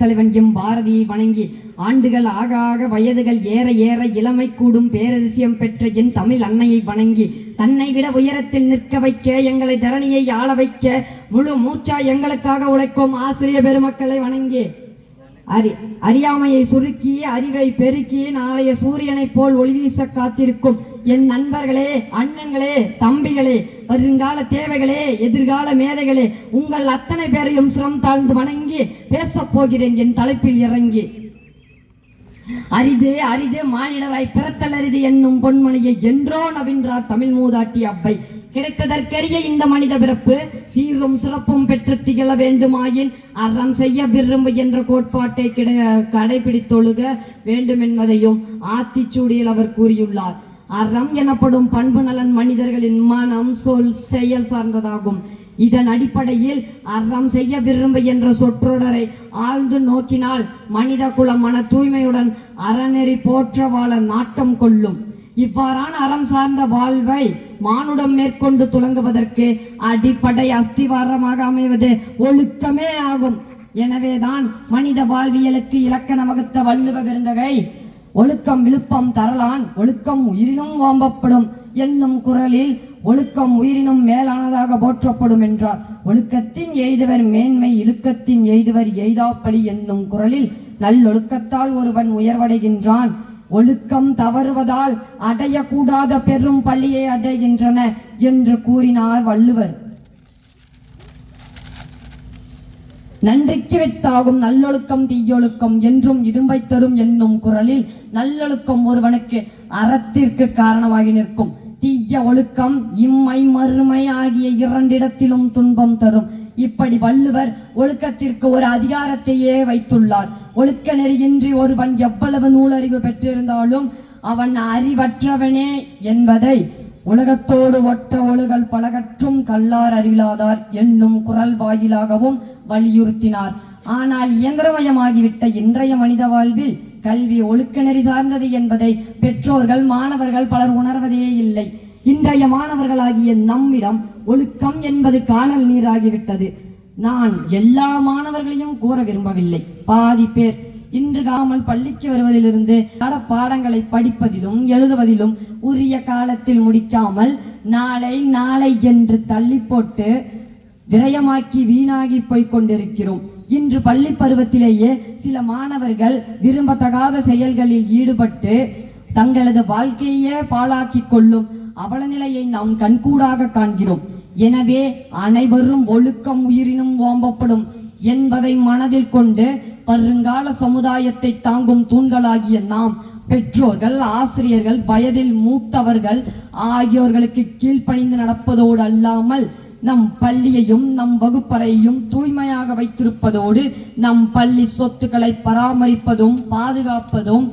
தலைவன் எம் பாரதியை வணங்கி ஆண்டுகள் ஆக ஆக வயதுகள் ஏற ஏற இளமை கூடும் பேரதிசயம் பெற்ற என் தமிழ் அன்னையை வணங்கி தன்னை விட உயரத்தில் நிற்க வைக்க எங்களை தரணியை ஆள வைக்க முழு மூச்சா எங்களுக்காக உழைக்கும் ஆசிரியர் பெருமக்களை வணங்கி அறியாமையை சுருக்கி அறிவை பெருக்கி நாளைய சூரியனை போல் ஒளிவீச காத்திருக்கும் என் நண்பர்களே, அண்ணன்களே, தம்பிகளே, வருங்கால தேவைகளே, எதிர்கால மேதைகளே, உங்கள் அத்தனை பேரையும் சிரம் தாழ்ந்து வணங்கி பேசப் போகிறேன் என் தலைப்பில் இறங்கி. அரிது அரிது மானிடராய் பிறத்தல் அரிது என்னும் பொன்மணியை என்றோ நவின்றார் தமிழ் மூதாட்டி அவ்வை. கிடைத்ததற்கரிய இந்த மனித பிறப்பு சீரும் சிறப்பும் பெற்று திகழ வேண்டுமாயின் அறம் செய்ய விரும்பு என்ற கோட்பாட்டை கடைபிடித்தொழுக வேண்டும் என்பதையும் ஆத்திச்சூடியில் அவர் கூறியுள்ளார். அறம் எனப்படும் பண்பு நலன் மனிதர்களின் மனம், சொல், செயல் சார்ந்ததாகும். இதன் அடிப்படையில் அறம் செய்ய விரும்பு என்ற சொற்றொடரை ஆழ்ந்து நோக்கினால் மனித குலம் மன தூய்மையுடன் அறநெறி போற்ற வாழ நாட்டம் கொள்ளும். இவ்வாறான அறம் சார்ந்த வாழ்வை மானுடம் மேற்கொண்டு துலங்குவதற்கு அடிப்படை அஸ்திவாரமாக அமைவது ஒழுக்கமே ஆகும். எனவேதான் மனித வாழ்வியலுக்கு இலக்கண வகுத்த வள்ளுவ பெருந்தகை ஒழுக்கம் விழுப்பம் தரலான் ஒழுக்கம் உயிரினும் ஓம்பப்படும் என்னும் குரலில் ஒழுக்கம் உயிரினும் மேலானதாக போற்றப்படும் என்றார். ஒழுக்கத்தின் எய்துவர் மேன்மை, இழுக்கத்தின் எய்துவர் எய்தாப்பழி என்னும் குரலில் நல்லொழுக்கத்தால் ஒருவன் உயர்வடைகின்றான். ஒழுக்கம் தவறுவதால் அடையக்கூடாத பெரும் பள்ளியை அடைகின்றன என்று கூறினார் வள்ளுவர். நன்றிக்கு வித்தாகும் நல்லொழுக்கம் தீயொழுக்கம் என்றும் இடும்பை தரும் என்னும் குரலில் நல்லொழுக்கம் ஒருவனுக்கு அறத்திற்கு காரணமாகி நிற்கும். தீய ஒழுக்கம் இம்மை மறுமை ஆகிய இரண்டிடத்திலும் துன்பம் தரும். இப்படி வள்ளுவர் ஒழுக்கத்திற்கு ஒரு அதிகாரத்தையே வைத்துள்ளார். ஒழுக்க நெறியின்றி ஒருவன் எவ்வளவு நூலறிவு பெற்றிருந்தாலும் அவன் அறிவற்றவனே என்பதை உலகத்தோடு ஒட்ட ஒழுகல் பலகற்றும் கல்லார் அறிவிலாதார் என்னும் குரல் வாயிலாகவும் வலியுறுத்தினார். ஆனால் இயந்திரமயமாகிவிட்ட இன்றைய மனித வாழ்வில் கல்வி ஒழுக்க நெறி சார்ந்தது என்பதை பெற்றோர்கள், மாணவர்கள் பலர் உணர்வதே இல்லை. இன்றைய மாணவர்களாகிய நம்மிடம் ஒழுக்கம் என்பது காணல் நீராகிவிட்டது. நான் எல்லா மாணவர்களையும் கூற விரும்பவில்லை. பாதி பேர் இன்று காமல் பள்ளிக்கு வருவதிலிருந்து பாடங்களை படிப்பதிலும் எழுதுவதிலும் உரிய காலத்தில் முடிக்காமல் நாளை நாளை என்று தள்ளி போட்டு விரயமாக்கி வீணாகி போய் கொண்டிருக்கிறோம். இன்று பள்ளி பருவத்திலேயே சில மாணவர்கள் விரும்பத்தகாத செயல்களில் ஈடுபட்டு தங்களது வாழ்க்கையே பாழாக்கி கொள்ளும் அவல நிலையை நாம் கண்கூடாக காண்கிறோம். எனவே அனைவரும் ஒழுக்கம் உயிரினும் ஓம்பப்படும் என்பதை மனதில் கொண்டு வருங்கால சமுதாயத்தை தாங்கும் தூண்களாகிய நாம் பெற்றோர்கள், ஆசிரியர்கள், வயதில் மூத்தவர்கள் ஆகியோர்களுக்கு கீழ்ப்பணிந்து நடப்பதோடு அல்லாமல் நம் பள்ளியையும் நம் வகுப்பறையையும் தூய்மையாக வைத்திருப்பதோடு நம் பள்ளி சொத்துக்களை பராமரிப்பதும் பாதுகாப்பதும்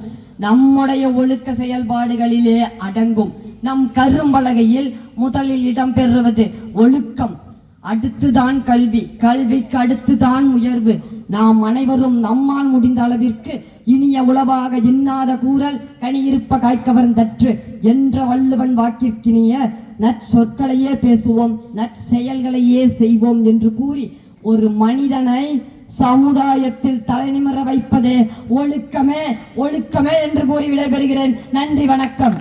நம்முடைய ஒழுக்க செயல்பாடுகளிலே அடங்கும். நம் கரும்பலகையில் முதலில் இடம்பெறுவது ஒழுக்கம், அடுத்துதான் கல்வி, கல்விக்கு அடுத்துதான் உயர்வு. நாம் அனைவரும் நம்மால் முடிந்த அளவிற்கு இனிய உளவாக இன்னாத கூறல் கனியிருப்ப காய்கவர்ந்தற்று என்ற வள்ளுவன் வாக்கிற்கினிய நற்சொற்களையே பேசுவோம், நற்செயல்களையே செய்வோம் என்று கூறி ஒரு மனிதனை சமுதாயத்தில் தலைநிமிர வைப்பதே ஒழுக்கமே, ஒழுக்கமே என்று கூறி விடைபெறுகிறேன். நன்றி, வணக்கம்.